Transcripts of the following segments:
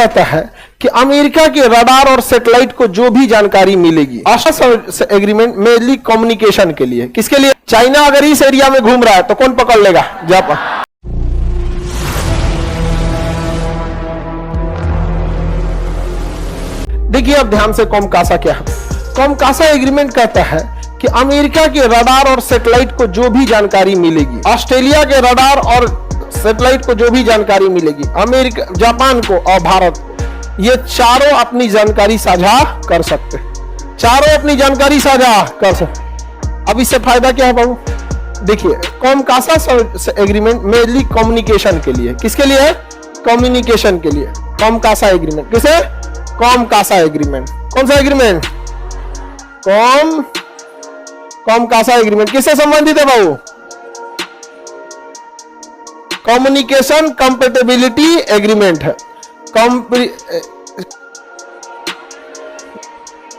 कहता है कि अमेरिका के रडार और सैटेलाइट को जो भी जानकारी मिलेगी, आशा एग्रीमेंट मेनली कम्युनिकेशन के लिए। किसके लिए? चाइना अगर इस एरिया में घूम रहा है तो कौन पकड़ लेगा? जापान। देखिए अब ध्यान से कॉमकासा क्या है। कॉमकासा एग्रीमेंट कहता है कि अमेरिका के रडार और सैटेलाइट को जो भी जानकारी मिलेगी, ऑस्ट्रेलिया के रडार और सैटेलाइट को जो भी जानकारी मिलेगी, अमेरिका, जापान को और भारत को, ये चारों अपनी जानकारी साझा कर सकते हैं। चारों अपनी जानकारी साझा कर सकते। अब इससे फायदा क्या है बाबू? देखिए कॉमकासा एग्रीमेंट मेनली कम्युनिकेशन के लिए। किसके लिए है? कम्युनिकेशन के लिए। कॉमकासा एग्रीमेंट किसे? COMCASA agreement. कौन सा एग्रीमेंट? कॉमकासा एग्रीमेंट किससे संबंधित है बाबू? कम्युनिकेशन कंपैटिबिलिटी एग्रीमेंट है।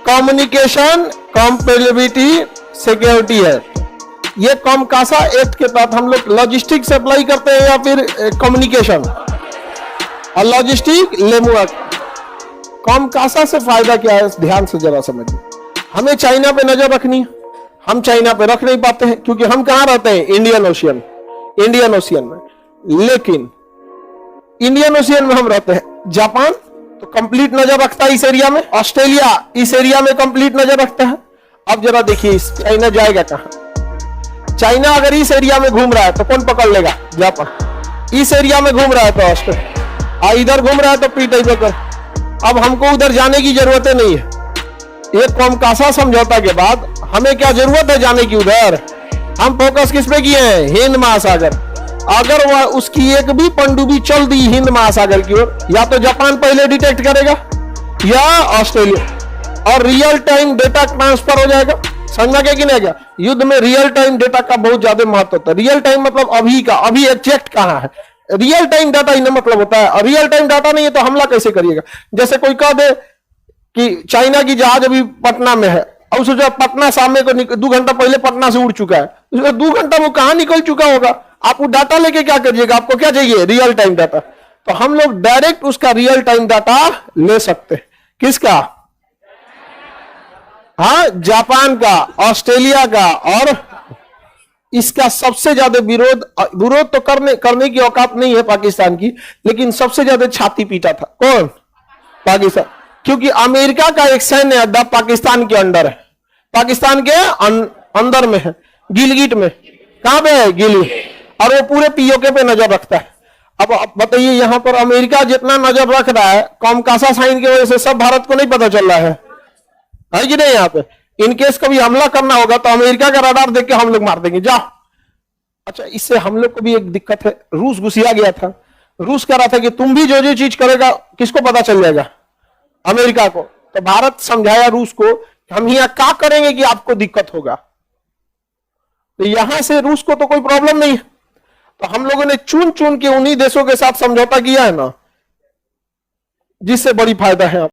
कम्युनिकेशन कंपैटिबिलिटी सिक्योरिटी है। ये कॉमकासा एक्ट के तहत हम लोग लॉजिस्टिक सप्लाई करते हैं या फिर कम्युनिकेशन और लॉजिस्टिक लेमुआ। कॉमकासा से फायदा क्या है? ध्यान से जरा समझिए। हमें चाइना पे नजर रखनी है, हम चाइना पे रख नहीं पाते हैं क्योंकि हम कहां रहते हैं? इंडियन ओशियन में। लेकिन इंडियन ओशियन में हम रहते हैं। जापान तो कंप्लीट नजर रखता है इस एरिया में, ऑस्ट्रेलिया इस एरिया में कंप्लीट नजर रखता है। अब जरा देखिए चाइना जाएगा कहां? चाइना अगर इस एरिया में घूम रहा है तो कौन पकड़ लेगा? जापान। इस एरिया में घूम रहा है तो ऑस्ट्रेलिया, इधर घूम रहा है तो पीटाई पकड़। अब हमको उधर जाने की जरूरत नहीं है। ये कॉमकासा समझौता के बाद हमें क्या जरूरत है जाने की उधर? हम फोकस किस पे किए हैं? हिंद महासागर। अगर वह उसकी एक भी पनडुब्बी चल दी हिंद महासागर की ओर, या तो जापान पहले डिटेक्ट करेगा या ऑस्ट्रेलिया, और रियल टाइम डेटा ट्रांसफर हो जाएगा। समझ में कि नहीं गया? युद्ध में रियल टाइम डेटा का बहुत ज्यादा महत्व होता है। रियल टाइम मतलब अभी का, अभी एग्जैक्ट कहां है। रियल टाइम डाटा ही मतलब होता है, और रियल टाइम डाटा नहीं है तो हमला कैसे करिएगा? जैसे कोई कह दे कि चाइना की जहाज अभी पटना में है, और सोचो पटना सामने को 2 घंटा पहले पटना से उड़ चुका है, उसको 2 घंटा वो कहां निकल चुका होगा? आप वो डाटा लेके क्या करिएगा? आपको क्या चाहिए? Real time data. तो हम लोग डायरेक्ट उसका रियल टाइम डाटा ले सकते हैं। किसका? हाँ, जापान का, ऑस्ट्रेलिया का। और इसका सबसे ज्यादा विरोध तो करने की औकात नहीं है पाकिस्तान की, लेकिन सबसे ज्यादा छाती पीटा था कौन? पाकिस्तान। क्योंकि अमेरिका का एक सैन्य अड्डा पाकिस्तान के अंदर है, पाकिस्तान के अंदर में है, गिलगिट में। कहां पे है? गिलगिट। और वो पूरे पीओके पे नजर रखता है। अब बताइए यहां पर अमेरिका जितना नजर रख रहा है, कॉमकासा साइन की वजह से सब भारत को नहीं पता चल रहा है कि नहीं? यहाँ पे इनकेस कभी हमला करना होगा तो अमेरिका का रडार देख के हम लोग मार देंगे। जा। अच्छा, इससे हम लोग को भी एक दिक्कत है। रूस घुसिया गया था। रूस कह रहा था कि तुम भी जो चीज करेगा किसको पता चल जाएगा? अमेरिका को। तो भारत समझाया रूस को हम यहाँ क्या करेंगे कि आपको दिक्कत होगा। तो यहां से रूस को तो कोई प्रॉब्लम नहीं है, तो हम लोगों ने चुन चुन के उन्हीं देशों के साथ समझौता किया है ना, जिससे बड़ी फायदा है।